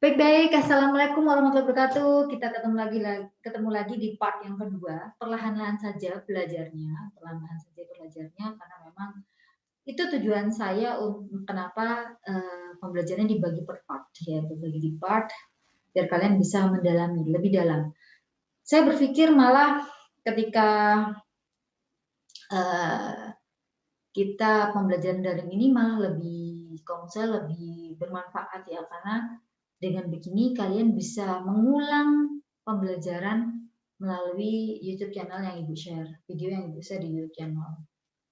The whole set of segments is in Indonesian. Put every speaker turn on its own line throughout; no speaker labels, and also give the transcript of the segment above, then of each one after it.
Baik-baik, Assalamualaikum warahmatullahi wabarakatuh. Kita ketemu lagi di part yang kedua. Perlahan-lahan saja belajarnya, karena memang itu tujuan saya kenapa pembelajaran dibagi per part, ya, dibagi di part biar kalian bisa mendalami lebih dalam. Saya berpikir malah ketika kita pembelajaran daring ini malah lebih, kalau saya lebih bermanfaat ya, karena dengan begini kalian bisa mengulang pembelajaran melalui YouTube channel yang Ibu share, video yang Ibu share di YouTube channel.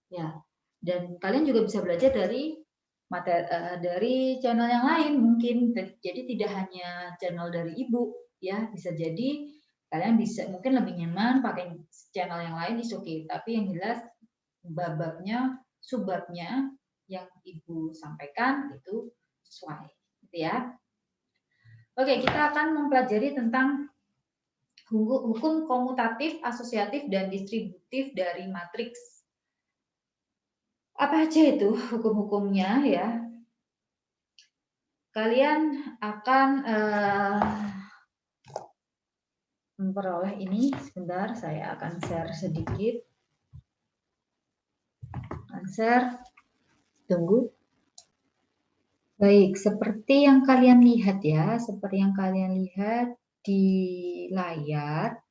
Ya, dan kalian juga bisa belajar dari dari channel yang lain mungkin. Jadi tidak hanya channel dari Ibu, ya, bisa jadi kalian bisa mungkin lebih nyaman pakai channel yang lain is okay, tapi yang jelas babnya, subbabnya yang Ibu sampaikan itu sesuai, gitu ya. Oke, kita akan mempelajari tentang hukum komutatif, asosiatif, dan distributif dari matriks. Apa aja itu hukum-hukumnya ya? Kalian akan memperoleh ini. Sebentar, saya akan share sedikit. Share. Tunggu. Baik, seperti yang kalian lihat ya, seperti yang kalian lihat di layar.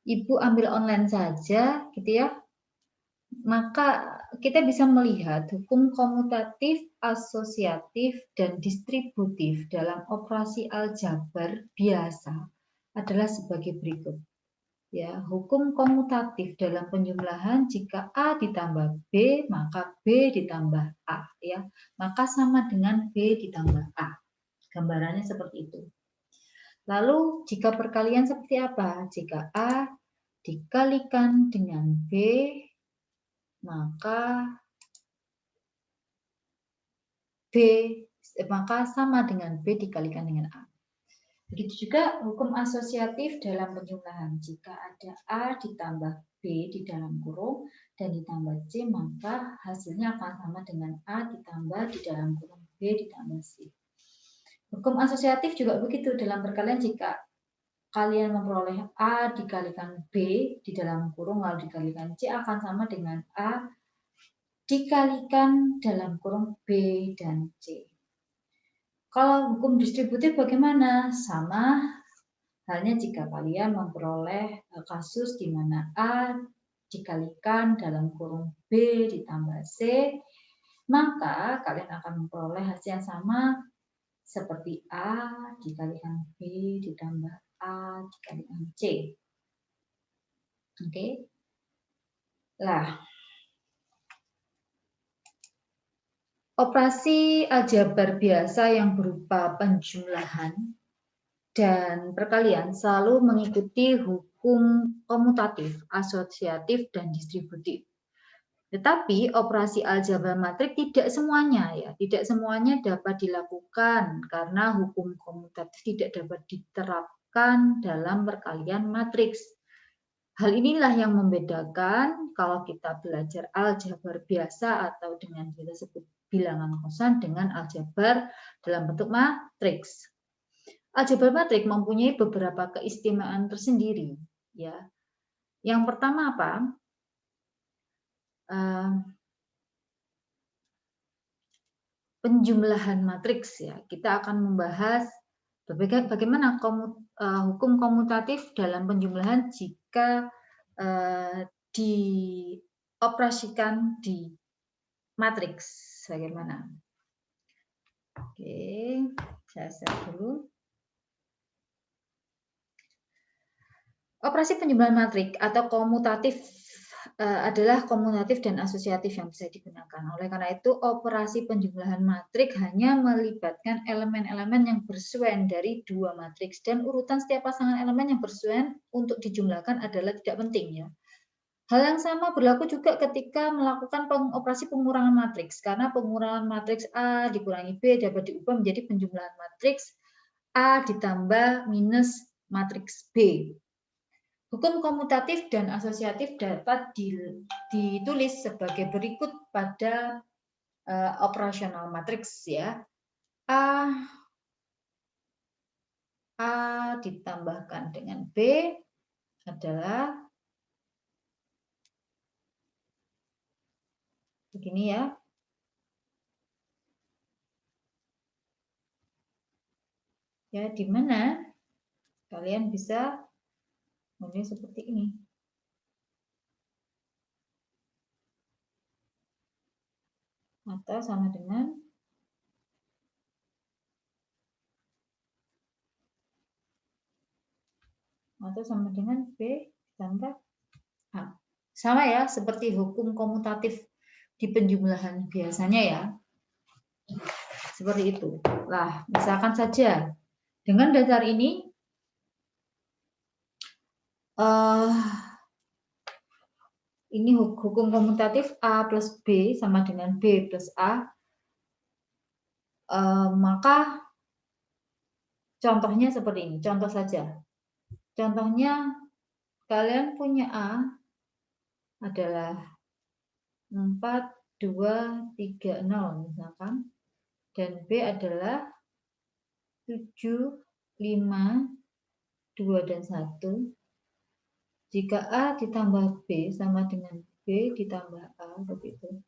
Ibu ambil online saja, gitu ya. Maka kita bisa melihat hukum komutatif, asosiatif, dan distributif dalam operasi aljabar biasa adalah sebagai berikut. Ya, hukum komutatif dalam penjumlahan jika A ditambah B, maka B ditambah A, ya. Maka sama dengan B ditambah A. Gambarannya seperti itu. Lalu jika perkalian seperti apa? Jika A dikalikan dengan B, maka sama dengan B dikalikan dengan A. Begitu juga hukum asosiatif dalam penjumlahan. Jika ada A ditambah B di dalam kurung dan ditambah C, maka hasilnya akan sama dengan A ditambah di dalam kurung B ditambah C. Hukum asosiatif juga begitu dalam perkalian. Jika kalian memperoleh A dikalikan B di dalam kurung lalu dikalikan C akan sama dengan A dikalikan dalam kurung B dan C. Kalau hukum distributif bagaimana? Sama halnya jika kalian memperoleh kasus di mana A dikalikan dalam kurung B ditambah C, maka kalian akan memperoleh hasil yang sama seperti A dikalikan B ditambah A dikalikan C. Oke. Lah, operasi aljabar biasa yang berupa penjumlahan dan perkalian selalu mengikuti hukum komutatif, asosiatif, dan distributif. Tetapi operasi aljabar matrik tidak semuanya ya, tidak semuanya dapat dilakukan karena hukum komutatif tidak dapat diterapkan dalam perkalian matriks. Hal inilah yang membedakan kalau kita belajar aljabar biasa atau dengan kita sebut bilangan kosan dengan aljabar dalam bentuk matriks. Aljabar matrik mempunyai beberapa keistimewaan tersendiri, ya. Yang pertama apa? Penjumlahan matriks ya. Kita akan membahas bagaimana hukum komutatif dalam penjumlahan jika dioperasikan di matriks. Bagaimana? Oke, saya share dulu. Operasi penjumlahan matrik atau komutatif adalah komutatif dan asosiatif yang bisa digunakan. Oleh karena itu, operasi penjumlahan matrik hanya melibatkan elemen-elemen yang bersuaian dari dua matriks dan urutan setiap pasangan elemen yang bersuaian untuk dijumlahkan adalah tidak penting ya. Hal yang sama berlaku juga ketika melakukan operasi pengurangan matriks, karena pengurangan matriks A dikurangi B dapat diubah menjadi penjumlahan matriks A ditambah minus matriks B. Hukum komutatif dan asosiatif dapat ditulis sebagai berikut pada operasional matriks ya. A ditambahkan dengan B adalah begini ya. Ya, di mana kalian bisa menulis seperti ini. Atau sama dengan B ditambah A. Sama ya, seperti hukum komutatif di penjumlahan biasanya ya. Seperti itu. Lah, misalkan saja dengan dasar ini ini hukum komutatif A plus B sama dengan B plus A, maka contohnya seperti ini, contoh saja. Contohnya kalian punya A adalah 4, 2, 3, 0 misalkan, dan B adalah 7, 5, 2, dan 1. Jika A ditambah B sama dengan B ditambah A, begitu.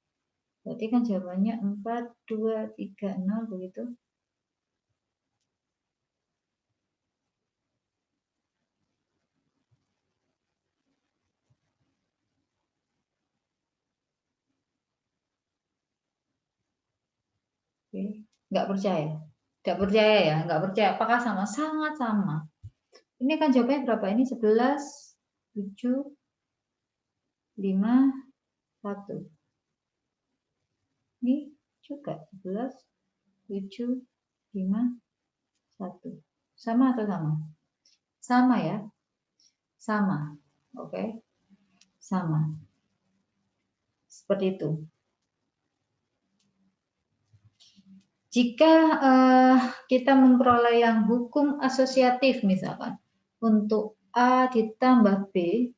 Berarti kan jawabannya 4, 2, 3, 0, begitu. Oke, nggak percaya. Nggak percaya ya, nggak percaya. Apakah sama? Sangat sama. Ini kan jawabannya berapa? Ini 11, 7, 5, 1. Ini juga 11, 7, 5, 1. Sama atau sama? Sama ya? Sama. Oke. Sama. Seperti itu. Jika kita memperoleh yang hukum asosiatif misalkan, untuk A ditambah B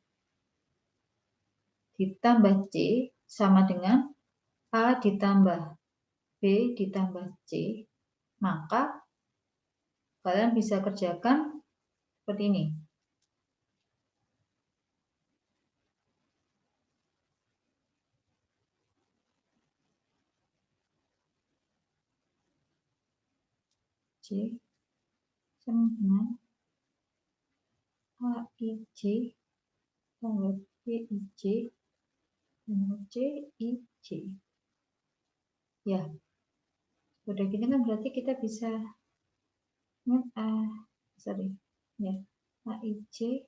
ditambah C sama dengan A ditambah B ditambah C, maka kalian bisa kerjakan seperti ini. C sama dengan AIJ tambah BIJ tambah CIJ. Ya, udah gini kan berarti kita bisa ya, AIJ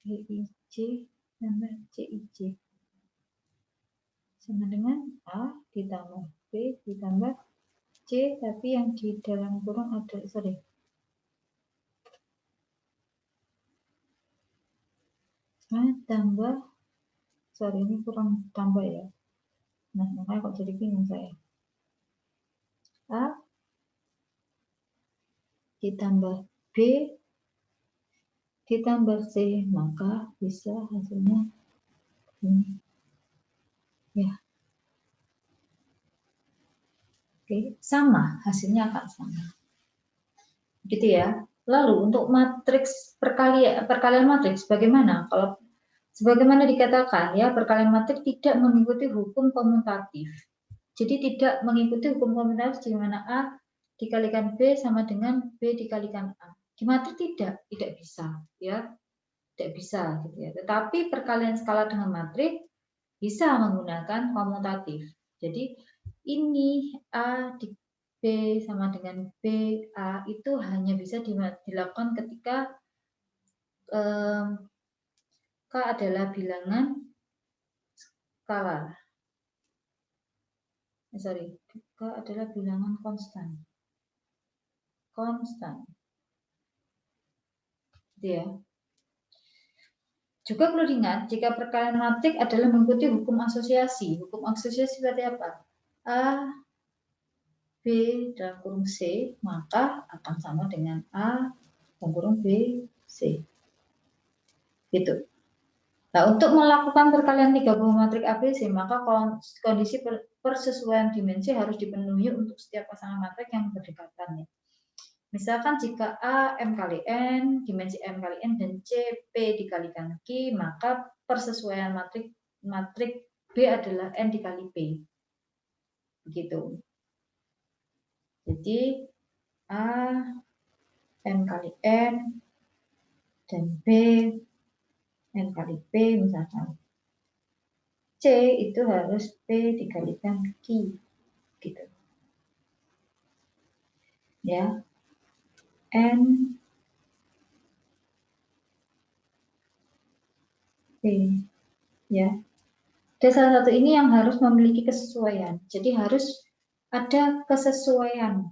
BIJ tambah CIJ sama dengan A ditambah B ditambah C, tapi yang di dalam kurung ada, A tambah, ini kurang tambah ya. Nah, makanya kok jadi bingung saya. A ditambah B ditambah C, maka bisa hasilnya ini. Ya. Oke, sama, hasilnya akan sama. Gitu ya. Lalu untuk matriks perkalian matriks bagaimana? Kalau sebagaimana dikatakan ya, perkalian matriks tidak mengikuti hukum komutatif. Jadi tidak mengikuti hukum komutatif di mana A dikalikan B sama dengan B dikalikan A. Di matriks tidak bisa ya. Tidak bisa gitu ya. Tetapi perkalian skala dengan matriks bisa menggunakan komutatif. Jadi ini A di B sama dengan B A itu hanya bisa dilakukan ketika K adalah bilangan skala. K adalah bilangan konstan. Gitu ya. Juga perlu diingat jika perkalian matrik adalah mengikuti hukum asosiasi. Hukum asosiasi seperti apa? A B dalam kurung C, maka akan sama dengan A dalam kurung B C. Gitu. Nah, untuk melakukan perkalian 30 matrik ABC, maka kondisi persesuaian dimensi harus dipenuhi untuk setiap pasangan matrik yang berdekatan ya. Misalkan jika A M kali N, dimensi M kali N dan C P dikalikan Q, maka persesuaian matrik B adalah N dikali P. Begitu. Jadi A M kali N dan B N kali P misalkan. C itu harus P dikalikan Q. Gitu. Ya. N P ya. Dan salah satu ini yang harus memiliki kesesuaian. Jadi harus ada kesesuaian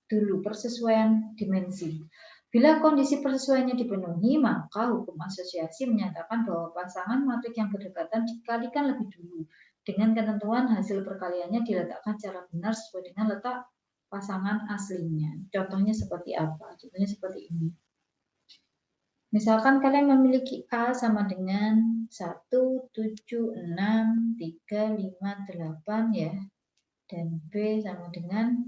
dulu, persesuaian dimensi. Bila kondisi persesuaiannya dipenuhi, maka hukum asosiasi menyatakan bahwa pasangan matrik yang berdekatan dikalikan lebih dulu. Dengan ketentuan hasil perkaliannya diletakkan secara benar sesuai dengan letak pasangan aslinya. Contohnya seperti apa? Contohnya seperti ini. Misalkan kalian memiliki A sama dengan 1, 7, 6, 3, 5, 8 ya. Dan B sama dengan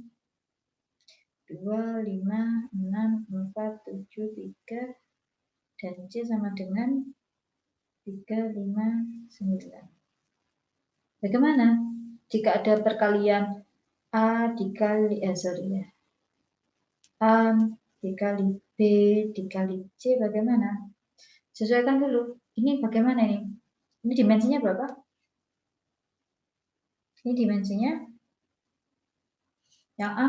2, 5, 6, 4, 7, 3. Dan C sama dengan 3, 5, 9. Bagaimana jika ada perkalian A dikali, A dikali B dikali C bagaimana? Sesuaikan dulu. Ini bagaimana ini? Ini dimensinya berapa? Ini dimensinya yang A.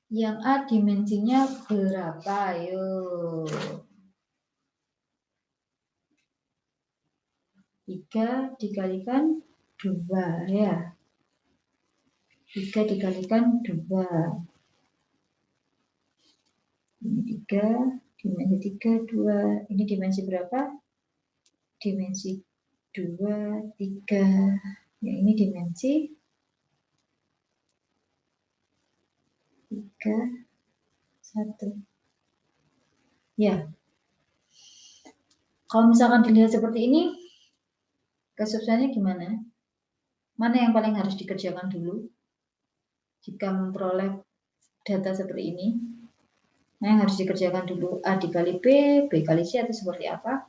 Yang A dimensinya berapa? Ayo. 3 dikalikan 2 ya. 3 dikalikan 2. Ini 3, dimensi 3, 2. Ini dimensi berapa? Dimensi 2, 3. Ya, ini dimensi 3, 1. Ya. Kalau misalkan dilihat seperti ini, kesusahannya gimana? Mana yang paling harus dikerjakan dulu? Jika memperoleh data seperti ini. Nah, yang harus dikerjakan dulu A dikali B, B kali C atau seperti apa?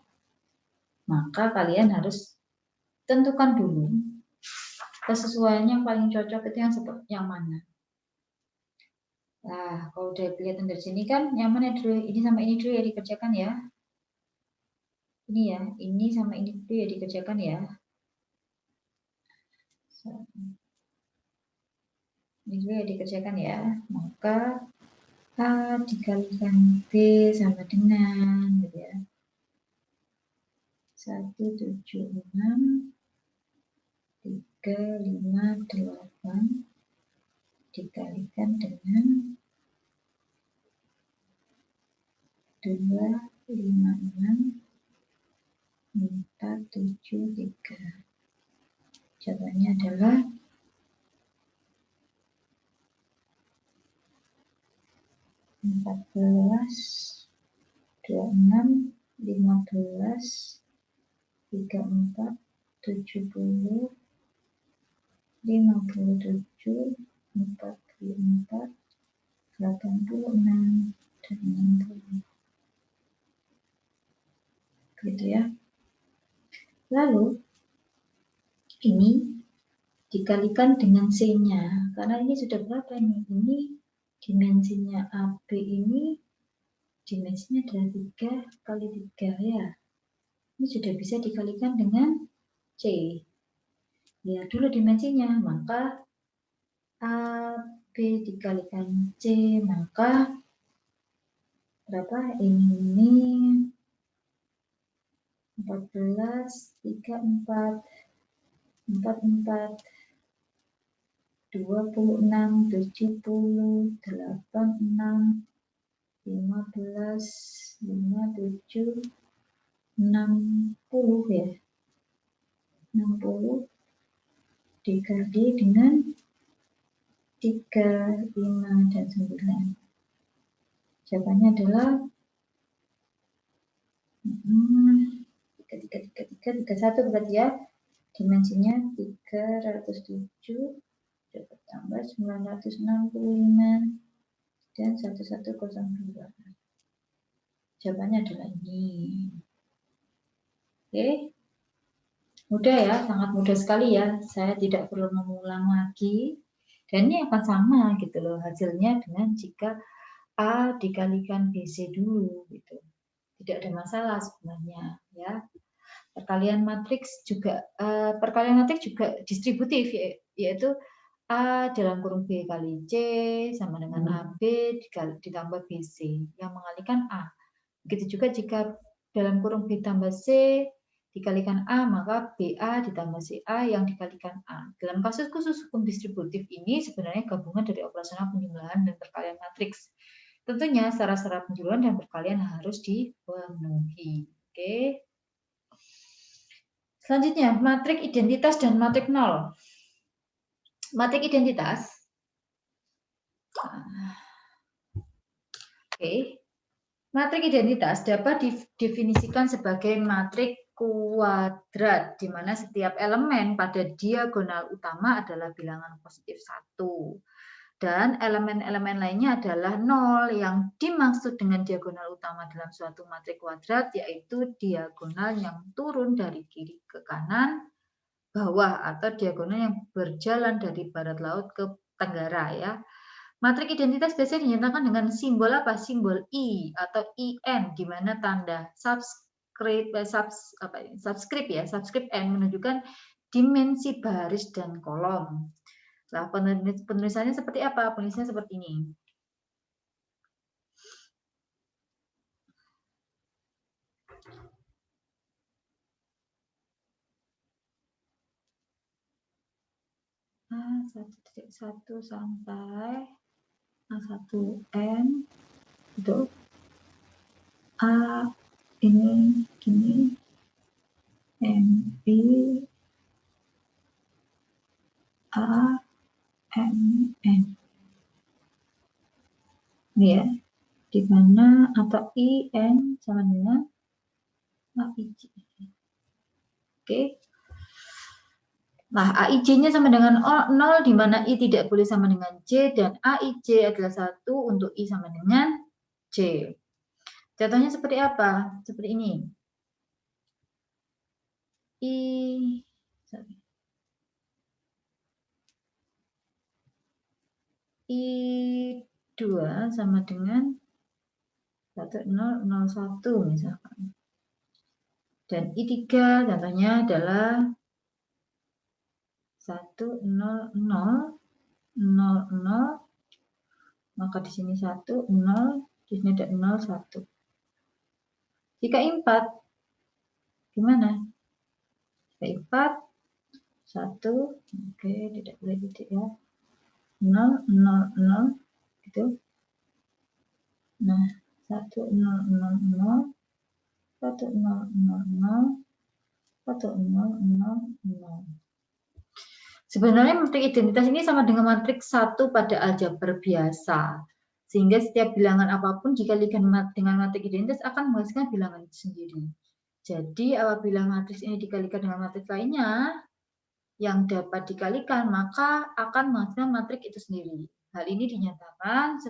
Maka kalian harus tentukan dulu kesesuaiannya yang paling cocok itu yang mana. Nah, kalau udah kelihatan dari sini kan, yang mana dulu, ini sama ini dulu ya dikerjakan ya. Ini ya, ini sama ini dulu ya dikerjakan ya. Ini dulu ya dikerjakan ya. Maka A dikalikan B sama dengan gitu ya. 1, 7, 6, 3, 5, 8 dikalikan dengan 2, 5, 6, 4, 7, 3. Jawabannya adalah 14, 26, 15, 34, 70, 57, 44, 86, dan 60. Gitu ya. Lalu, ini dikalikan dengan C-nya. Karena ini sudah berapa ini? Ini dimensinya AB ini, dimensinya adalah 3 kali 3 ya. Ini sudah bisa dikalikan dengan C. Lihat dulu dimensinya, maka AB dikalikan C, maka berapa? Ini 14, 34, 44, 26, 70, 86, 15, 57, 60 ya. 60 dikali dengan 3, 5, dan 9. Jawabannya adalah 3, 1 berarti ya. dimensinya 307 dapat tambah 965 dan 1102. Jawabannya adalah ini. Oke, mudah ya, sangat mudah sekali ya. Saya tidak perlu mengulang lagi. Dan ini akan sama gitu loh hasilnya dengan jika A dikalikan BC dulu gitu. Tidak ada masalah sebenarnya ya. Perkalian matriks juga distributif yaitu A dalam kurung B kali C sama dengan AB ditambah BC yang mengalikan A. Begitu juga jika dalam kurung B tambah C dikalikan A, maka BA ditambah CA yang dikalikan A. Dalam kasus khusus hukum distributif ini sebenarnya gabungan dari operasional penjumlahan dan perkalian matriks. Tentunya syarat-syarat penjumlahan dan perkalian harus dipenuhi. Oke. Selanjutnya, matrik identitas dan matrik nol. Matrik identitas. Oke. Matrik identitas dapat didefinisikan sebagai matrik kuadrat, di mana setiap elemen pada diagonal utama adalah bilangan positif 1. Dan elemen-elemen lainnya adalah 0. Yang dimaksud dengan diagonal utama dalam suatu matrik kuadrat yaitu diagonal yang turun dari kiri ke kanan, bawah, atau diagonal yang berjalan dari barat laut ke tenggara ya. Matrik identitas biasanya dinyatakan dengan simbol apa? Simbol I atau IN, di mana tanda subscript N menunjukkan dimensi baris dan kolom. Nah, penulisannya seperti apa? Penulisannya seperti ini. A1.1 sampai A1N itu A ini gini, MB A MN ini ya, di mana atau IN sama dengan AIJ. Oke. Nah, AIJ-nya sama dengan 0, di mana I tidak boleh sama dengan J, dan AIJ adalah 1 untuk I sama dengan J. Contohnya seperti apa? Seperti ini. I2 sama dengan 1001 misalkan. Dan I3 contohnya adalah 10000, maka di sini 1 0, di sini ada 0 1. Jika I4 gimana? Jika I4 1, oke, tidak boleh titik ya. 0 0 0 gitu. Nah, 1 0 0 0 1 0 0 0 1 0 0 0. Sebenarnya matrik identitas ini sama dengan matrik 1 pada aljabar biasa. Sehingga setiap bilangan apapun dikalikan dengan matrik identitas akan menghasilkan bilangan itu sendiri. Jadi apabila matriks ini dikalikan dengan matriks lainnya yang dapat dikalikan, maka akan menghasilkan matrik itu sendiri. Hal ini dinyatakan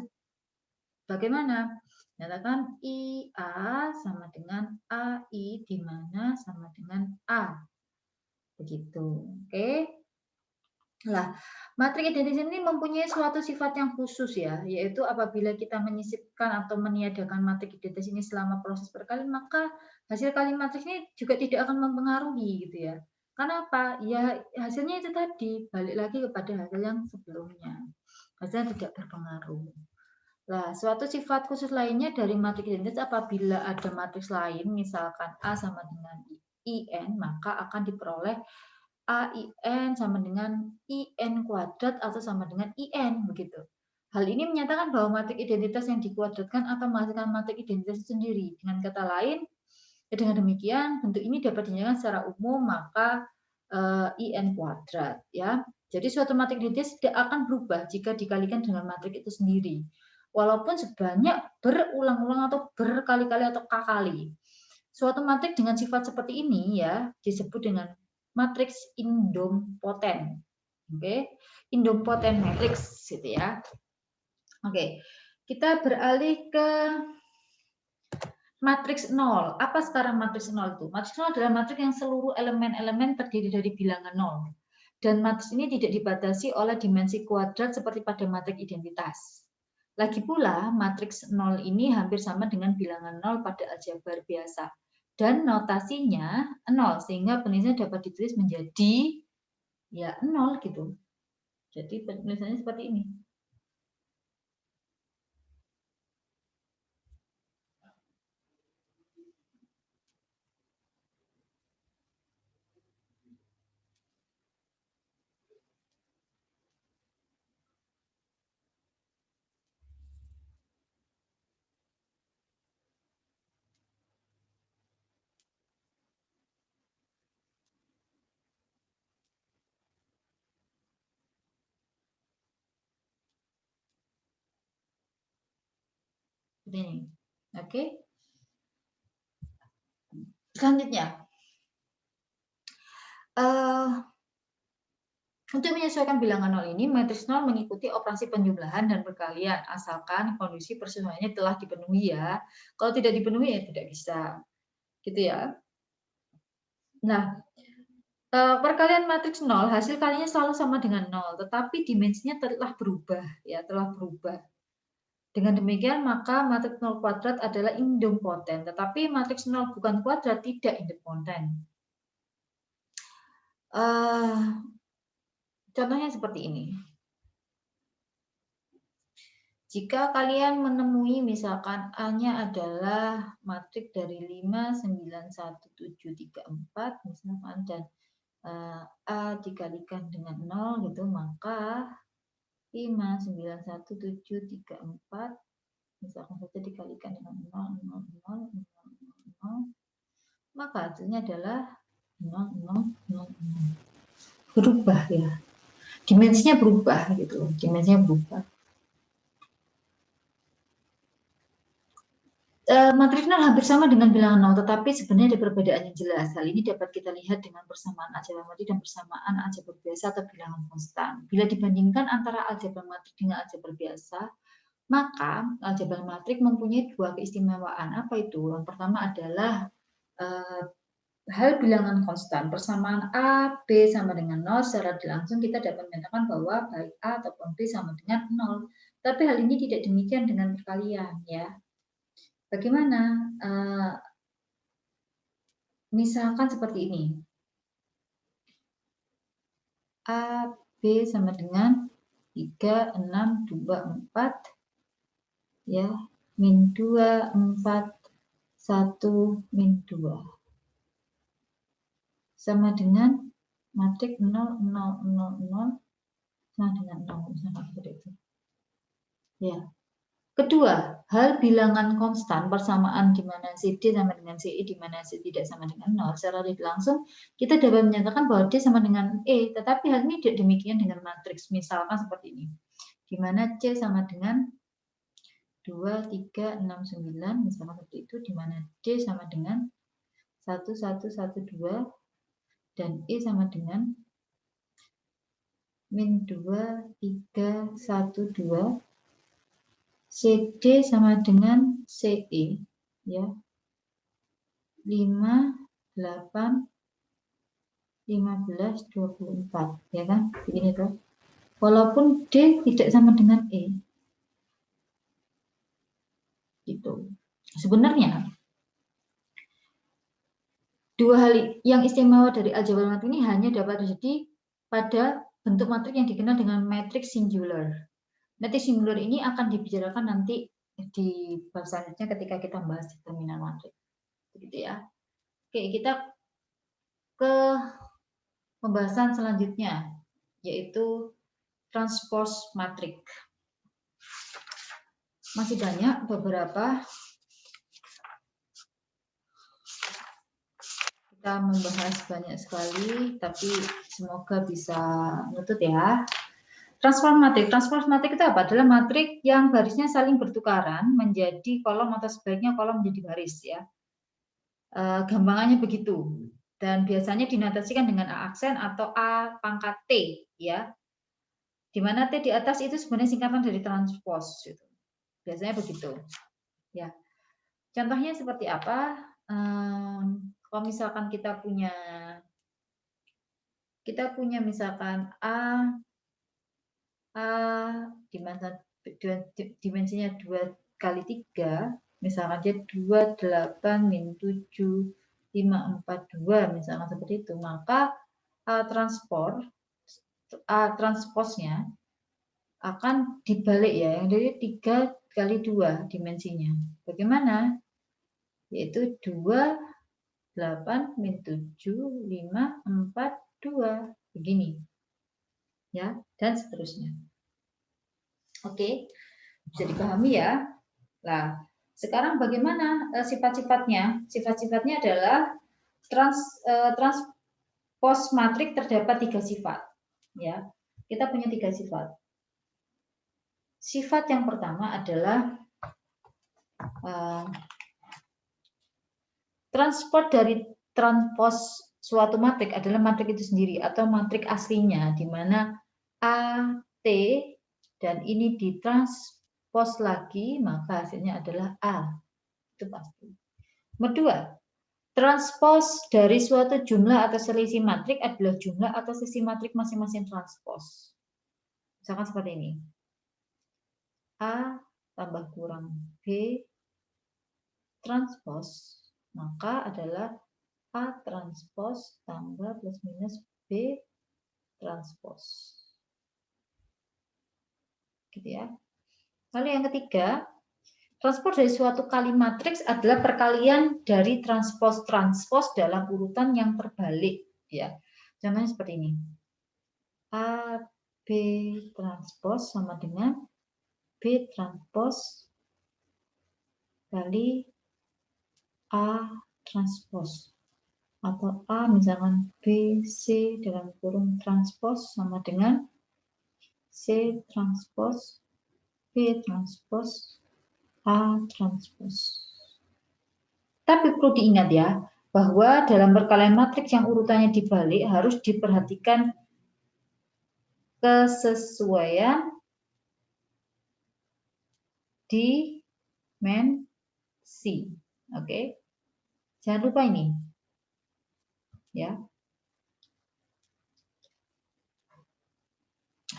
bagaimana? Nyatakan IA sama dengan AI, di mana sama dengan A. Begitu. Oke. Nah, matrik identitas ini mempunyai suatu sifat yang khusus ya, yaitu apabila kita menyisipkan atau meniadakan matrik identitas ini selama proses perkalian, maka hasil kali matriks ini juga tidak akan mempengaruhi gitu ya. Kenapa? Ya hasilnya itu tadi, balik lagi kepada hasil yang sebelumnya. Hasilnya tidak berpengaruh. Nah, suatu sifat khusus lainnya dari matrik identitas apabila ada matriks lain, misalkan A sama dengan IN, maka akan diperoleh AIN sama dengan IN kuadrat atau sama dengan IN begitu. Hal ini menyatakan bahwa matrik identitas yang dikuadratkan atau menghasilkan matrik identitas sendiri. Dengan kata lain, dengan demikian bentuk ini dapat dinyatakan secara umum maka IN kuadrat ya. Jadi suatu matrik identitas tidak akan berubah jika dikalikan dengan matrik itu sendiri. Walaupun sebanyak berulang-ulang atau berkali-kali atau k kali. Suatu matrik dengan sifat seperti ini ya disebut dengan matriks idempoten. Oke, idempoten matrix gitu ya. Oke, kita beralih ke matriks 0. Apa sekarang matriks 0 itu? Matriks 0 adalah matriks yang seluruh elemen-elemen terdiri dari bilangan 0. Dan matriks ini tidak dibatasi oleh dimensi kuadrat seperti pada matriks identitas. Lagi pula, matriks 0 ini hampir sama dengan bilangan 0 pada aljabar biasa. Dan notasinya 0, sehingga penulisannya dapat ditulis menjadi ya 0 gitu. Jadi penulisannya seperti ini. Ini. Oke. Selanjutnya. Untuk menyesuaikan bilangan 0 ini, matriks 0 mengikuti operasi penjumlahan dan perkalian, asalkan kondisi persesuaiannya telah dipenuhi ya. Kalau tidak dipenuhi ya tidak bisa. Gitu ya. Nah, perkalian matriks 0, hasil kalinya selalu sama dengan 0, tetapi dimensinya telah berubah ya, telah berubah. Dengan demikian, maka matriks 0 kuadrat adalah idempoten, tetapi matriks 0 bukan kuadrat tidak idempoten. Contohnya seperti ini. Jika kalian menemui misalkan A-nya adalah matriks dari 5, 9, 1, 7, 3, 4 misalkan, dan A dikalikan dengan 0 gitu, maka 5, 9, 1, 7, 3, 4 misalkan saja dikalikan dengan 0, 0, 0, 0, 0, 0, maka hasilnya adalah 0, 0, 0, 0. Berubah ya. Dimensinya berubah gitu, dimensinya berubah. Matriks 0 hampir sama dengan bilangan 0, tetapi sebenarnya ada perbedaan yang jelas. Hal ini dapat kita lihat dengan persamaan aljabar matrik dan persamaan aljabar biasa atau bilangan konstan. Bila dibandingkan antara aljabar matrik dengan aljabar biasa, maka aljabar matrik mempunyai dua keistimewaan. Apa itu? Yang pertama adalah hal bilangan konstan. Persamaan A, B sama dengan 0, secara langsung kita dapat menyatakan bahwa baik A ataupun B sama dengan 0. Tapi hal ini tidak demikian dengan perkalian ya. Bagaimana? Misalkan seperti ini. A, B sama dengan 3, 6, 2, 4. Ya, min 2, 4, 1, min 2. Sama dengan matriks 0, 0, 0, 0, sama dengan 0. Misalkan seperti itu. Ya. Kedua, hal bilangan konstan persamaan di mana CD sama dengan CE di mana C tidak sama dengan 0. Secara langsung kita dapat menyatakan bahwa D sama dengan E, tetapi hal ini tidak demikian dengan matriks. Misalkan seperti ini, di mana C sama dengan 2, 3, 6, 9, misalkan seperti itu, di mana D sama dengan 1, 1, 1, 2, dan E sama dengan min 2, 3, 1, 2, CD sama dengan CE ya. 5, 8, 15, 24 ya kan? Begini tuh. Walaupun D tidak sama dengan E. Gitu. Sebenarnya dua hal yang istimewa dari aljabar matrik ini hanya dapat terjadi pada bentuk matrik yang dikenal dengan matriks singular. Matriks singular ini akan dibicarakan nanti di bab selanjutnya ketika kita membahas determinan matrik. Begitu ya. Oke, kita ke pembahasan selanjutnya, yaitu transpose matrik. Masih banyak beberapa. Kita membahas banyak sekali, tapi semoga bisa menutup ya. Transform matrik. Transform matrik itu apa? Adalah matrik yang barisnya saling bertukaran menjadi kolom atau sebaliknya kolom menjadi baris ya. Gampangannya begitu. Dan biasanya dinotasikan dengan A aksen atau A pangkat T, ya. Di mana T di atas itu sebenarnya singkatan dari transpos. Gitu. Biasanya begitu. Ya. Contohnya seperti apa? Kalau misalkan kita punya misalkan A dimensinya 2 kali 3, misalkan dia 28 min 7 542 misalkan seperti itu, maka transposnya akan dibalik ya, yang dari 3 kali 2 dimensinya. Bagaimana? Yaitu 2, 8, min 7, 5, 4, 2. Begini. Ya, dan seterusnya. Oke, bisa dipahami ya. Nah, sekarang bagaimana sifat-sifatnya? Sifat-sifatnya adalah transpos matrik terdapat 3 sifat. Ya, kita punya 3 sifat. Sifat yang pertama adalah transport dari transpos suatu matrik adalah matrik itu sendiri atau matrik aslinya, di mana A, T, dan ini ditranspos lagi, maka hasilnya adalah A. Itu pasti. Nomor 2, transpos dari suatu jumlah atau selisih matrik adalah jumlah atau selisih matrik masing-masing transpos. Misalkan seperti ini. A tambah kurang B transpos, maka adalah A transpos tambah plus minus B transpos. Gitu ya. Lalu yang ketiga, transpos dari suatu kali matriks adalah perkalian dari transpos dalam urutan yang terbalik. Ya. Contohnya seperti ini. A, B transpos sama dengan B transpos kali A transpos. Atau A misalkan B, C dalam kurung transpos sama dengan C transpos, B transpos, A transpos. Tapi perlu diingat ya, bahwa dalam perkalian matriks yang urutannya dibalik harus diperhatikan kesesuaian dimensi. Oke. Jangan lupa ini. Ya.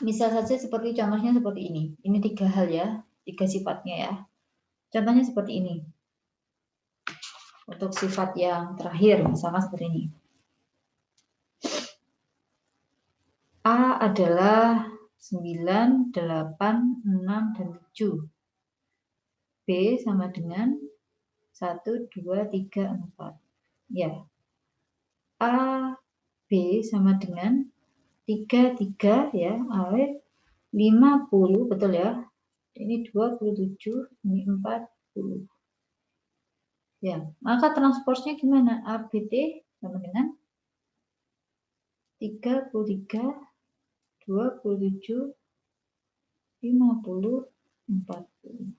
Misal saja seperti contohnya seperti ini. Ini 3 hal ya, 3 sifatnya ya. Contohnya seperti ini. Untuk sifat yang terakhir, misalkan seperti ini. A adalah 9, 8, 6, dan 7. B sama dengan 1, 2, 3, 4. Ya. A, B sama dengan 3, 3 ya. A, 50, betul ya. Ini 27, ini 40. Ya, maka transposnya gimana? ABT sama dengan 33, 27, 50, 40.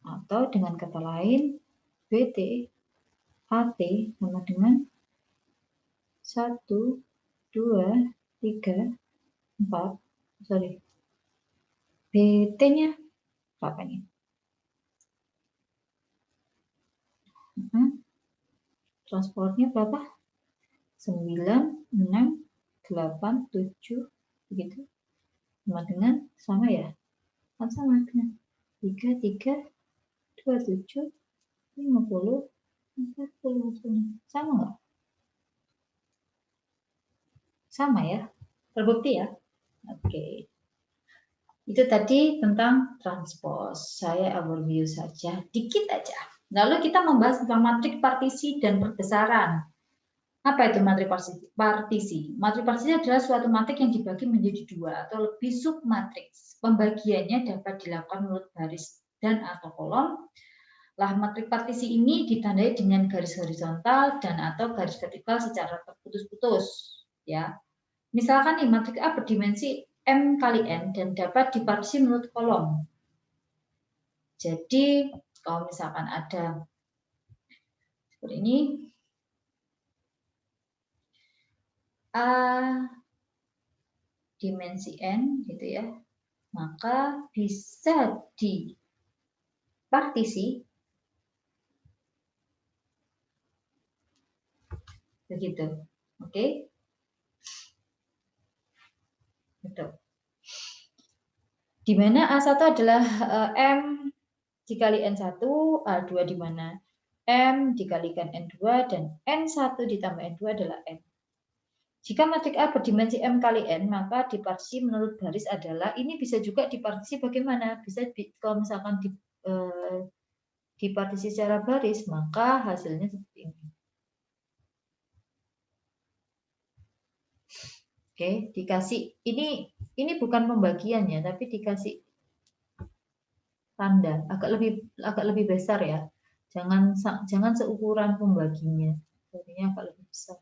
Atau dengan kata lain, BT, AT sama dengan 1, 2, 3, 4. Sorry. BT-nya berapa nih? Transportnya berapa? 9, 6, 8, 7, begitu. Sama ya? Kan sama dengan 3, 3, 27, 50, 40. Sama nggak? Sama ya? Terbukti ya? Oke. Itu tadi tentang transpos. Saya overview saja, dikit aja. Lalu kita membahas tentang matrik partisi dan perbesaran. Apa itu matrik partisi? Matrik partisi adalah suatu matrik yang dibagi menjadi 2 atau lebih submatriks. Pembagiannya dapat dilakukan menurut baris dan atau kolom. Lah matrik partisi ini ditandai dengan garis horizontal dan atau garis vertikal secara terputus-putus. Ya, misalkan nih matrik A berdimensi M kali N dan dapat dipartisi menurut kolom. Jadi kalau misalkan ada seperti ini, A dimensi N gitu ya, maka bisa dipartisi begitu. Oke. Betul. Di mana A1 adalah M dikali N1, A2 di mana M dikalikan N2 dan N1 ditambah N2 adalah N. Jika matrik A berdimensi M kali N, maka dipartisi menurut baris adalah, ini bisa juga dipartisi bagaimana? Bisa kalau misalkan dipartisi secara baris, maka hasilnya seperti ini. Oke, dikasih ini bukan pembagian ya, tapi dikasih tanda agak lebih besar ya. Jangan seukuran pembaginya. Jadinya agak lebih besar.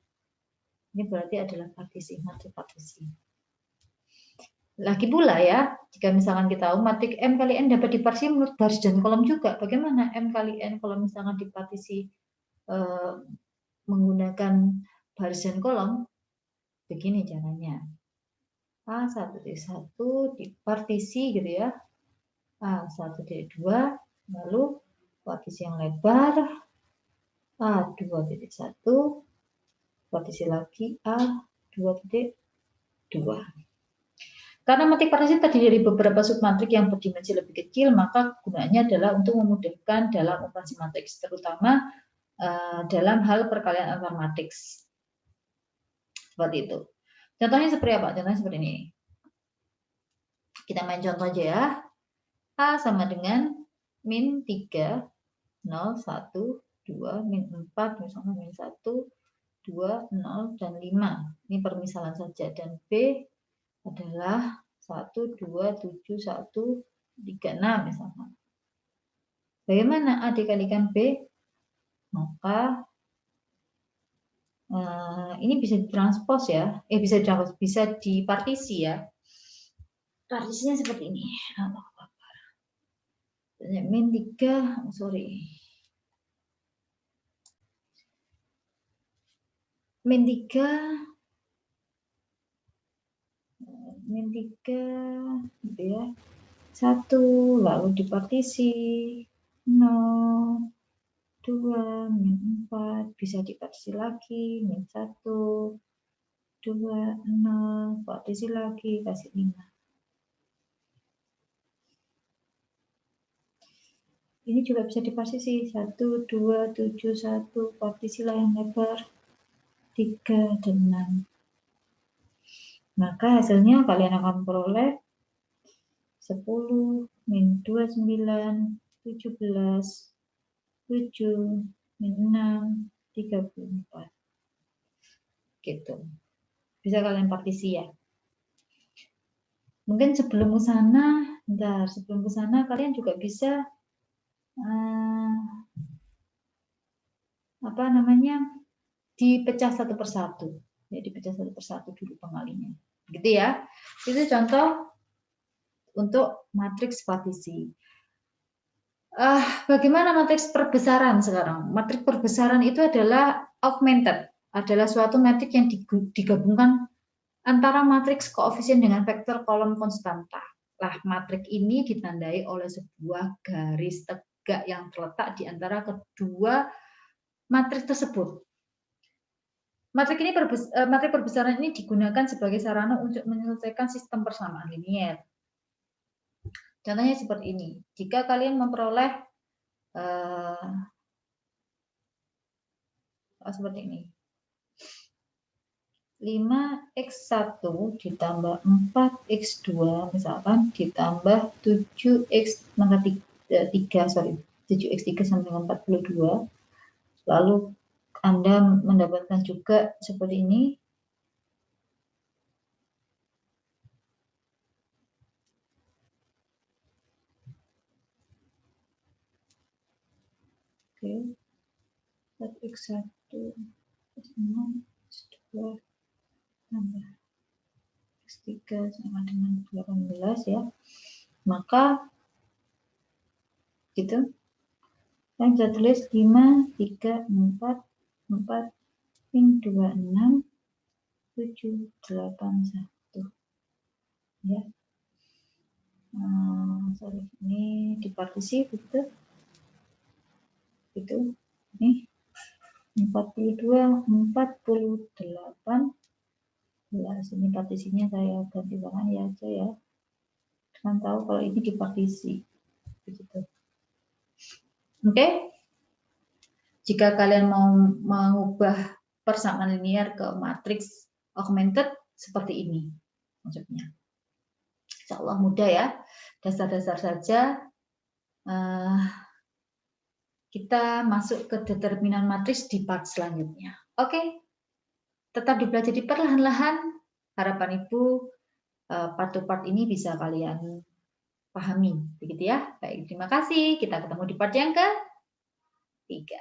Ini berarti adalah partisi, matrik partisi. Lagi pula ya, jika misalkan kita tahu matrik M kali N dapat dipartisi menurut baris dan kolom juga. Bagaimana M kali N kalau misalkan dipartisi menggunakan baris dan kolom? Begini caranya. A1 dipartisi gitu ya. A1-2, lalu partisi yang lebar, A2.1, partisi lagi A2.2. Karena matrik partisi terdiri dari beberapa submatrik yang berdimensi lebih kecil, maka gunanya adalah untuk memudahkan dalam operasi matriks, terutama dalam hal perkalian antar matriks. Seperti itu. Contohnya seperti apa? Contohnya seperti ini. Kita main contoh aja ya. A sama dengan min 3, 0, 1, 2, min 4, misalnya min 1, 2, 0, dan 5. Ini permisalan saja. Dan B adalah 1, 2, 7, 1, 3, 6 misalnya. Bagaimana A dikalikan B? Maka ini bisa ditranspos ya. Bisa dipartisi ya. Partisinya seperti ini. Min 3, min 3 gitu ya, 1 lalu dipartisi 0, 2, min 4 bisa dipartisi lagi, min 1, 2, 0 partisi lagi, kasih 5. Ini juga bisa dipartisi 1, 2, 7, 1 partisilah yang lebar 3 dan 6. Maka hasilnya kalian akan peroleh 10, min 29, 17, 7, min 6, 34. Gitu. Bisa kalian partisi ya. Mungkin sebelum ke sana, kalian juga bisa dipecah satu persatu. Ya, dipecah satu persatu dulu pengalinya. Gitu ya. Itu contoh untuk matriks partisi. Bagaimana matriks perbesaran sekarang? Matriks perbesaran itu adalah augmented, adalah suatu matrik yang digabungkan antara matriks koefisien dengan vektor kolom konstanta. Lah, matrik ini ditandai oleh sebuah garis tegak yang terletak di antara kedua matriks tersebut. Matrik perbesaran ini digunakan sebagai sarana untuk menyelesaikan sistem persamaan linier. Contohnya seperti ini. Jika kalian memperoleh seperti ini. 5x1 ditambah 4x2 misalkan ditambah 7x maka 7x3 sama dengan 42. Lalu Anda mendapatkan juga seperti ini. Oke. 4x1 6 x2 tambah x3 sama dengan 18 ya. Maka gitu. Saya bisa tulis 5, 3, 4, 4, min 26, 781 ya. Sorry, ini di partisi betul itu nih 42 48 ini partisinya saya ganti warna ya aja ya, kan tahu kalau ini di partisi begitu. Oke, jika kalian mau mengubah persamaan linear ke matriks augmented seperti ini maksudnya. Insya Allah mudah ya, dasar-dasar saja. Kita masuk ke determinan matriks di part selanjutnya. Oke, tetap dipelajari perlahan-lahan. Harapan Ibu part to part ini bisa kalian pahami, begitu ya. Baik, terima kasih. Kita ketemu di part yang ketiga.